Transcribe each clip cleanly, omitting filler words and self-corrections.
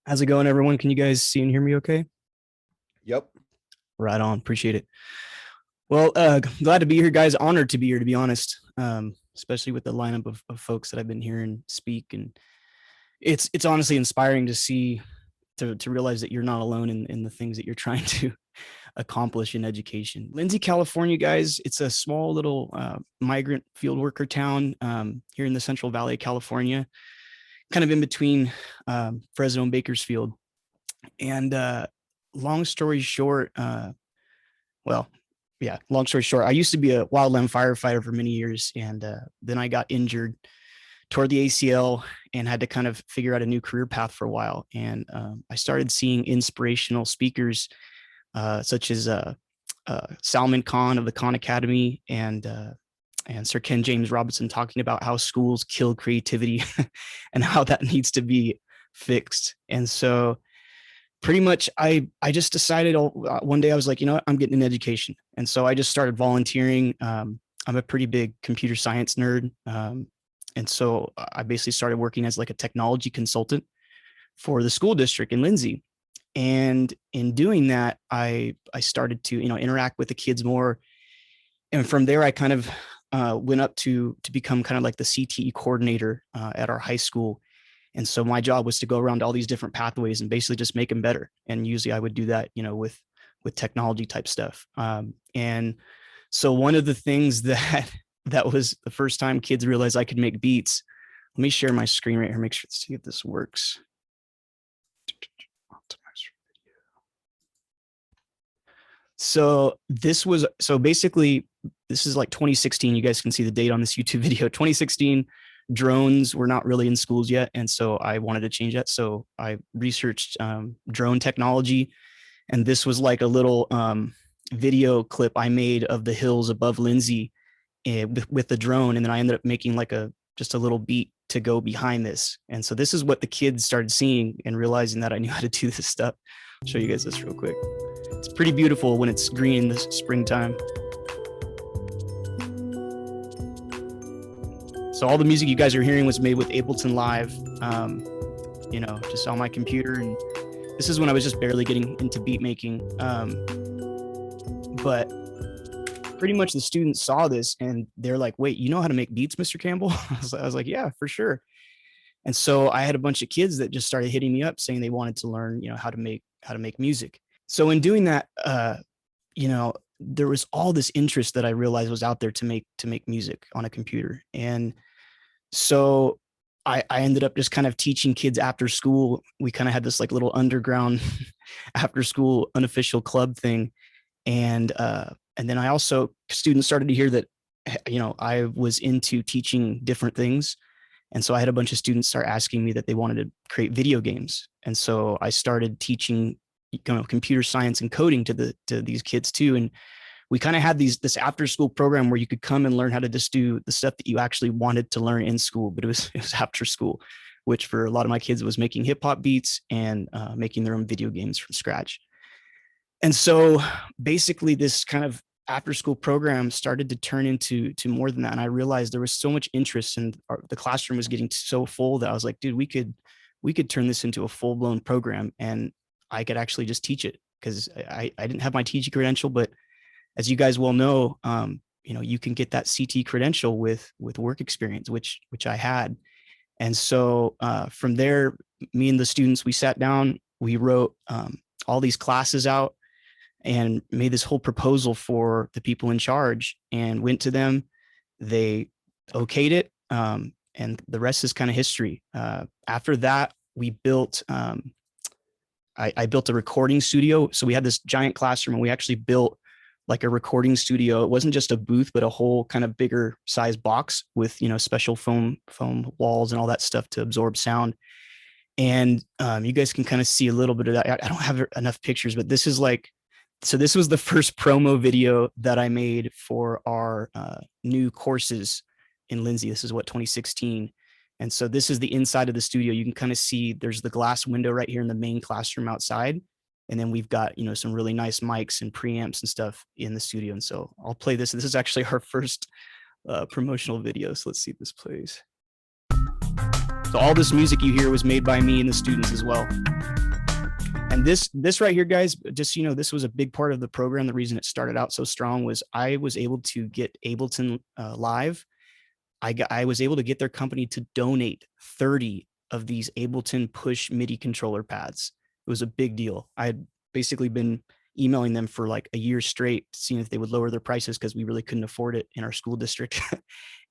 How's it going, everyone? Can you guys see and hear me okay? Yep. Right on. Appreciate it. Well, glad to be here, guys. Honored to be here, to be honest, especially with the lineup of folks that I've been hearing speak. And it's honestly inspiring to see, to realize that you're not alone in the things that you're trying to accomplish in education. Lindsay, California, guys, it's a small little migrant field worker town here in the Central Valley of California, kind of in between Fresno and Bakersfield. And long story short, well, yeah, long story short, I used to be a wildland firefighter for many years, and then I got injured, toward the ACL, and had to kind of figure out a new career path for a while. And I started seeing inspirational speakers such as Salman Khan of the Khan Academy and Sir Ken James Robinson talking about how schools kill creativity and how that needs to be fixed. And so pretty much I just decided one day I was like, you know what, I'm getting an education. And so I just started volunteering. I'm a pretty big computer science nerd. And so I basically started working as like a technology consultant for the school district in Lindsay. And in doing that, I started to, interact with the kids more. And from there, I kind of went up to become kind of like the CTE coordinator at our high school. And so my job was to go around all these different pathways and basically just make them better. And usually I would do that, with technology type stuff. And so one of the things that was the first time kids realized I could make beats. Let me share my screen right here. Make sure to see if this works. So basically this is like 2016. You guys can see the date on this YouTube video. 2016, drones were not really in schools yet, and so I wanted to change that. So I researched drone technology, and this was like a little video clip I made of the hills above Lindsay with the drone, and then I ended up making like just a little beat to go behind this. And so this is what the kids started seeing and realizing that I knew how to do this stuff. I'll show you guys this real quick. It's pretty beautiful when it's green in the springtime. So all the music you guys are hearing was made with Ableton Live, just on my computer. And this is when I was just barely getting into beat making. But pretty much the students saw this and they're like, wait, you know how to make beats, Mr. Campbell? I was like, yeah, for sure. And so I had a bunch of kids that just started hitting me up saying they wanted to learn, how to make music. So in doing that, there was all this interest that I realized was out there to make music on a computer. And so I ended up just kind of teaching kids after school. We kind of had this like little underground after school unofficial club thing. And then I also, students started to hear that, I was into teaching different things. And so I had a bunch of students start asking me that they wanted to create video games. And so I started teaching, computer science and coding to these kids too. And we kind of had this after school program where you could come and learn how to just do the stuff that you actually wanted to learn in school, but it was after school, which for a lot of my kids was making hip hop beats and making their own video games from scratch. And so basically this kind of after school program started to turn into more than that. And I realized there was so much interest, and the classroom was getting so full that I was like, dude, we could turn this into a full blown program, and I could actually just teach it, because I didn't have my teaching credential, but as you guys well know, you can get that CT credential with work experience, which I had. And so from there, me and the students, we sat down, we wrote all these classes out and made this whole proposal for the people in charge and went to them. They okayed it. And the rest is kind of history. After that, we built, I built a recording studio. So we had this giant classroom and we actually built like a recording studio. It wasn't just a booth, but a whole kind of bigger size box with, special foam walls and all that stuff to absorb sound. And you guys can kind of see a little bit of that. I don't have enough pictures, but this is so this was the first promo video that I made for our new courses in Lindsay. This is 2016. And so this is the inside of the studio. You can kind of see there's the glass window right here in the main classroom outside. And then we've got, some really nice mics and preamps and stuff in the studio. And so I'll play this. This is actually our first promotional video. So let's see if this plays. So all this music you hear was made by me and the students as well. And this right here, guys, just so you know, this was a big part of the program. The reason it started out so strong was I was able to get Ableton live. I was able to get their company to donate 30 of these Ableton push MIDI controller pads. It was a big deal. I had basically been emailing them for like a year straight, seeing if they would lower their prices because we really couldn't afford it in our school district.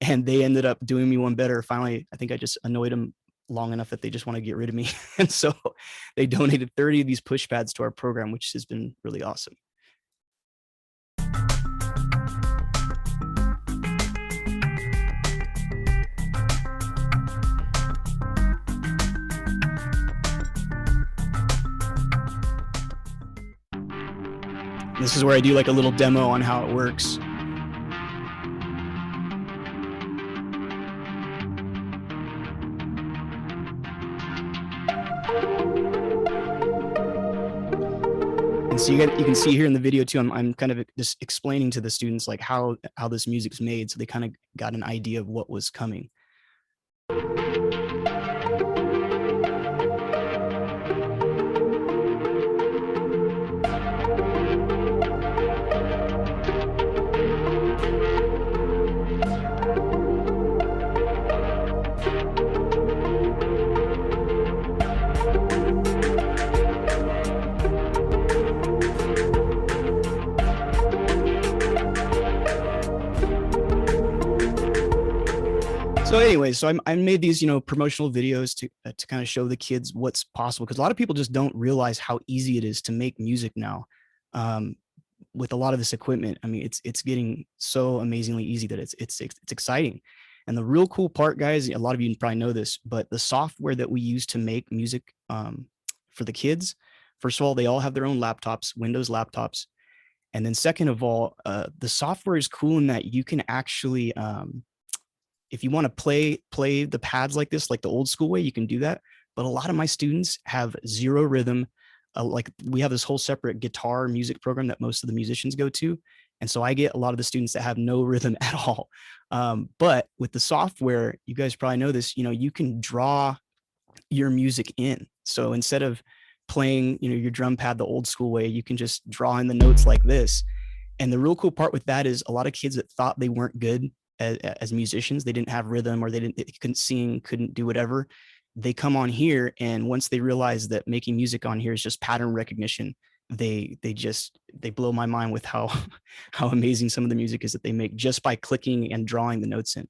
And they ended up doing me one better. Finally, I think I just annoyed them long enough that they just want to get rid of me. And so they donated 30 of these push pads to our program, which has been really awesome. This is where I do like a little demo on how it works. And so you can see here in the video too, I'm kind of just explaining to the students like how this music's made, so they kind of got an idea of what was coming. So anyway, so I made these, promotional videos to kind of show the kids what's possible, because a lot of people just don't realize how easy it is to make music now. With a lot of this equipment, I mean, it's getting so amazingly easy that it's exciting. And the real cool part, guys, a lot of you probably know this, but the software that we use to make music for the kids, first of all, they all have their own laptops, Windows laptops. And then second of all, the software is cool in that you can actually, if you want to play the pads like this, like the old school way, you can do that. But a lot of my students have zero rhythm. Like we have this whole separate guitar music program that most of the musicians go to. And so I get a lot of the students that have no rhythm at all. But with the software, you guys probably know this, you can draw your music in. So instead of playing, your drum pad the old school way, you can just draw in the notes like this. And the real cool part with that is a lot of kids that thought they weren't good as musicians, they didn't have rhythm, or they couldn't sing, couldn't do whatever. They come on here, and once they realize that making music on here is just pattern recognition, they blow my mind with how amazing some of the music is that they make just by clicking and drawing the notes in.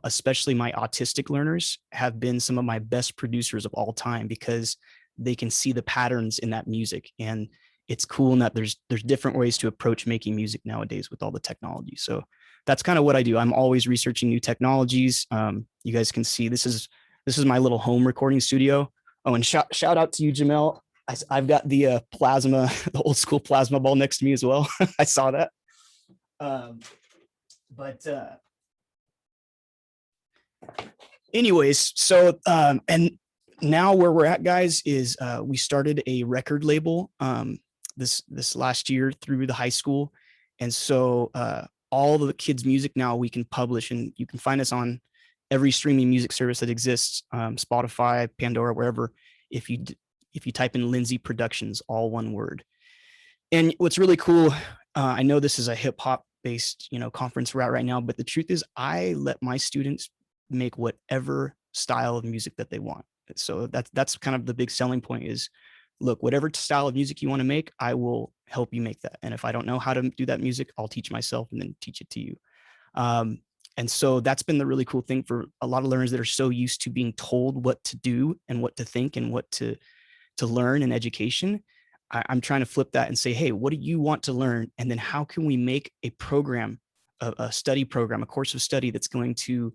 Especially my autistic learners have been some of my best producers of all time, because they can see the patterns in that music. And it's cool in that there's different ways to approach making music nowadays with all the technology. So that's kind of what I do. I'm always researching new technologies. You guys can see this is my little home recording studio. Oh, and shout out to you, Jamel. I've got the plasma, the old school plasma ball next to me as well. I saw that. Anyways, so and now where we're at, guys, is we started a record label this last year through the high school. And so all the kids' music now we can publish, and you can find us on every streaming music service that exists, Spotify, Pandora, wherever. If you type in Lindsay Productions, all one word. And what's really cool, I know this is a hip hop based, conference we're at right now, but the truth is I let my students make whatever style of music that they want. So that's kind of the big selling point is, look, whatever style of music you want to make, I will help you make that. And if I don't know how to do that music, I'll teach myself and then teach it to you. And so that's been the really cool thing for a lot of learners that are so used to being told what to do and what to think and what to learn in education. I'm trying to flip that and say, hey, what do you want to learn? And then how can we make a program, a study program, a course of study that's going to,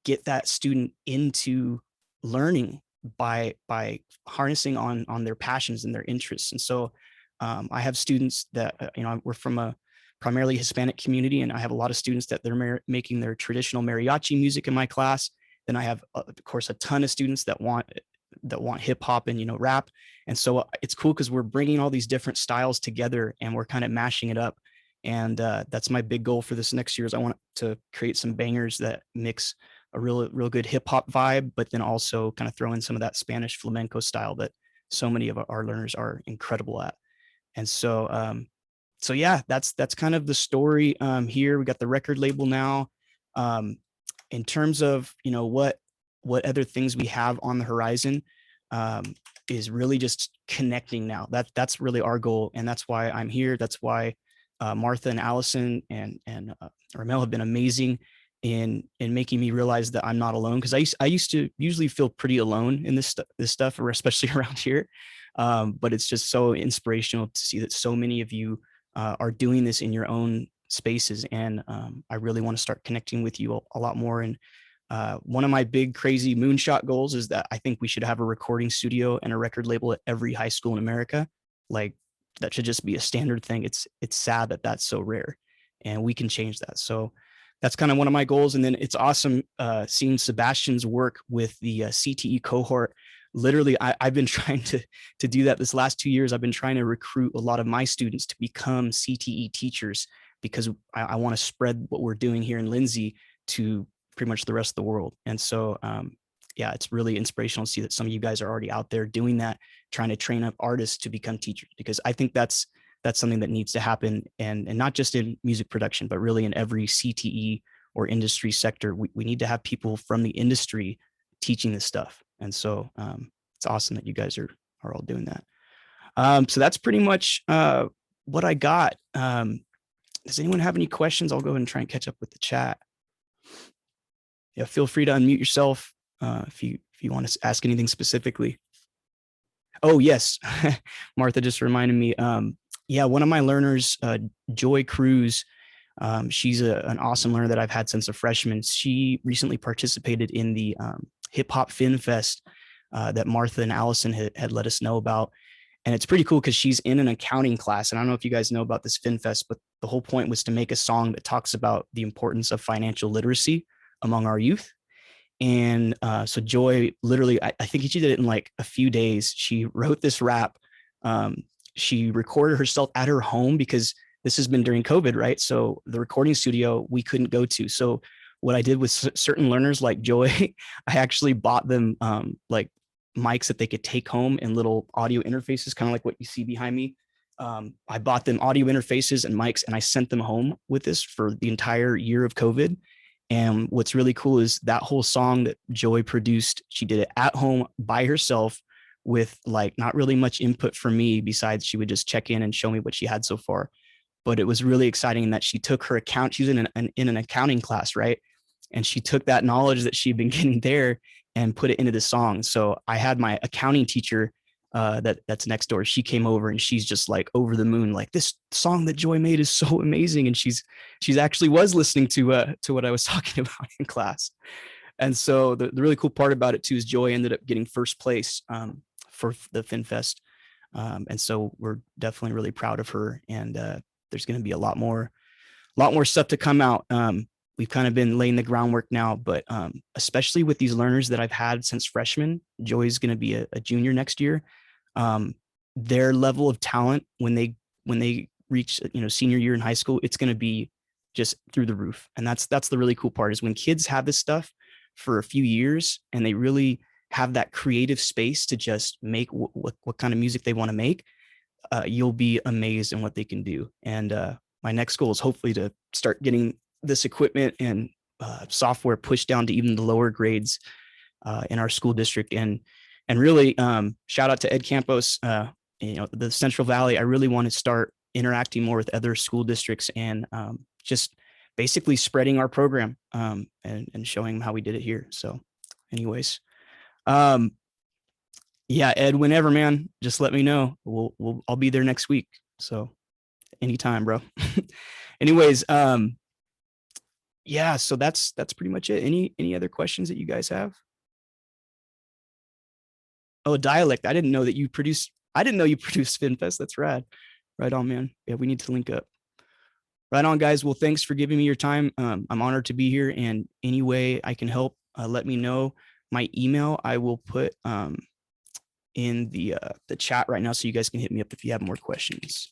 get that student into learning by harnessing on their passions and their interests. And so I have students that, we're from a primarily Hispanic community, and I have a lot of students that they're making their traditional mariachi music in my class. Then I have, of course, a ton of students that want hip hop and, rap. And so it's cool because we're bringing all these different styles together and we're kind of mashing it up. And that's my big goal for this next year is I want to create some bangers that mix a real good hip hop vibe, but then also kind of throw in some of that Spanish flamenco style that so many of our learners are incredible at. And so yeah, that's kind of the story here. We got the record label now. Um, in terms of, you know, what other things we have on the horizon, um, is really just connecting now. That's really our goal, and that's why I'm here. That's why Martha and Allison and Ramel have been amazing in making me realize that I'm not alone, because I used to usually feel pretty alone in this stuff, or especially around here. But it's just so inspirational to see that so many of you are doing this in your own spaces, and I really want to start connecting with you a lot more. And one of my big crazy moonshot goals is that I think we should have a recording studio and a record label at every high school in America. Like, that should just be a standard thing. It's sad that that's so rare, and we can change that. So that's kind of one of my goals. And then it's awesome seeing Sebastian's work with the CTE cohort. Literally, I've been trying to do that this last 2 years. I've been trying to recruit a lot of my students to become CTE teachers, because I want to spread what we're doing here in Lindsay to pretty much the rest of the world. And so, yeah, it's really inspirational to see that some of you guys are already out there doing that, trying to train up artists to become teachers, because I think that's something that needs to happen, and not just in music production, but really in every CTE or industry sector. We need to have people from the industry teaching this stuff. And so it's awesome that you guys are all doing that. So that's pretty much what I got. Does anyone have any questions? I'll go ahead and try and catch up with the chat. Yeah, feel free to unmute yourself if you want to ask anything specifically. Oh, yes. Martha just reminded me. Yeah, one of my learners, Joy Cruz, she's an awesome learner that I've had since a freshman. She recently participated in the Hip Hop Fin Fest that Martha and Allison had let us know about. And it's pretty cool because she's in an accounting class. And I don't know if you guys know about this Fin Fest, but the whole point was to make a song that talks about the importance of financial literacy among our youth. And so Joy, literally, I think she did it in like a few days. She wrote this rap. She recorded herself at her home, because this has been during COVID, right? So the recording studio we couldn't go to. So what I did with certain learners like Joy, I actually bought them like mics that they could take home and little audio interfaces, kind of like what you see behind me. I bought them audio interfaces and mics, and I sent them home with this for the entire year of COVID. And what's really cool is that whole song that Joy produced, she did it at home by herself with like not really much input from me, besides she would just check in and show me what she had so far. But it was really exciting that she took her account. She was in an accounting class, right? And she took that knowledge that she'd been getting there and put it into the song. So I had my accounting teacher that's next door. She came over and she's just like over the moon, like, this song that Joy made is so amazing. And she's actually was listening to what I was talking about in class. And so the really cool part about it too is Joy ended up getting first place for the FinFest. And so we're definitely really proud of her. And there's going to be a lot more stuff to come out. We've kind of been laying the groundwork now, but especially with these learners that I've had since freshman, Joy's going to be a junior next year. Their level of talent when they reach, you know, senior year in high school, it's going to be just through the roof. And that's the really cool part, is when kids have this stuff for a few years and they really have that creative space to just make what kind of music they want to make, you'll be amazed in what they can do. And my next goal is hopefully to start getting this equipment and software pushed down to even the lower grades in our school district. And really, shout out to Ed Campos, you know, the Central Valley. I really want to start interacting more with other school districts and just basically spreading our program and showing them how we did it here. So anyways, yeah, Ed, whenever, man, just let me know. I'll be there next week. So anytime, bro. Anyways, yeah, so that's pretty much it. Any other questions that you guys have? Oh, dialect. I didn't know you produced FinFest. That's rad. Right on, man. Yeah, we need to link up. Right on, guys. Well, thanks for giving me your time. I'm honored to be here, and any way I can help, let me know. My email I will put in the chat right now, so you guys can hit me up if you have more questions.